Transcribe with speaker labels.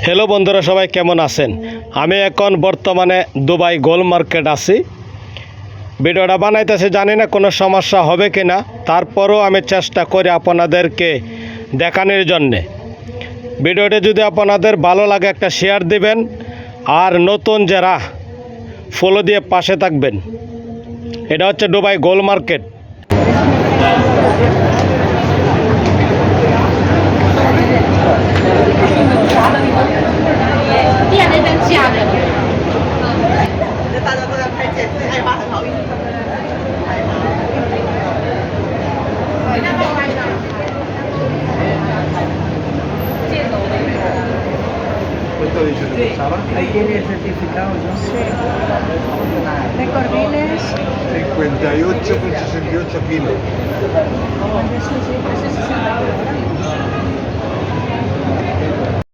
Speaker 1: Hello বন্ধুরা, সবাই কেমন আছেন? আমি এখন বর্তমানে দুবাই গোল মার্কেট আছি। ভিডিওটা বানাইতেছি, জানি না কোনো সমস্যা হবে কি না, তারপরও আমি চেষ্টা করি আপনাদেরকে দেখানোর জন্যে। ভিডিওটি যদি আপনাদের ভালো লাগে একটা শেয়ার দিবেন, আর নতুন যারা ফলো দিয়ে পাশে থাকবেন। এটা হচ্ছে দুবাই গোল মার্কেট।
Speaker 2: 店那边架着。
Speaker 3: 大家都在拍戒指，爱花很好运。
Speaker 4: ¿Cuánto dicho que costaba?
Speaker 5: Ahí tiene el certificado, ¿no? Sí. De Cordiles.
Speaker 4: 58,68 kilos.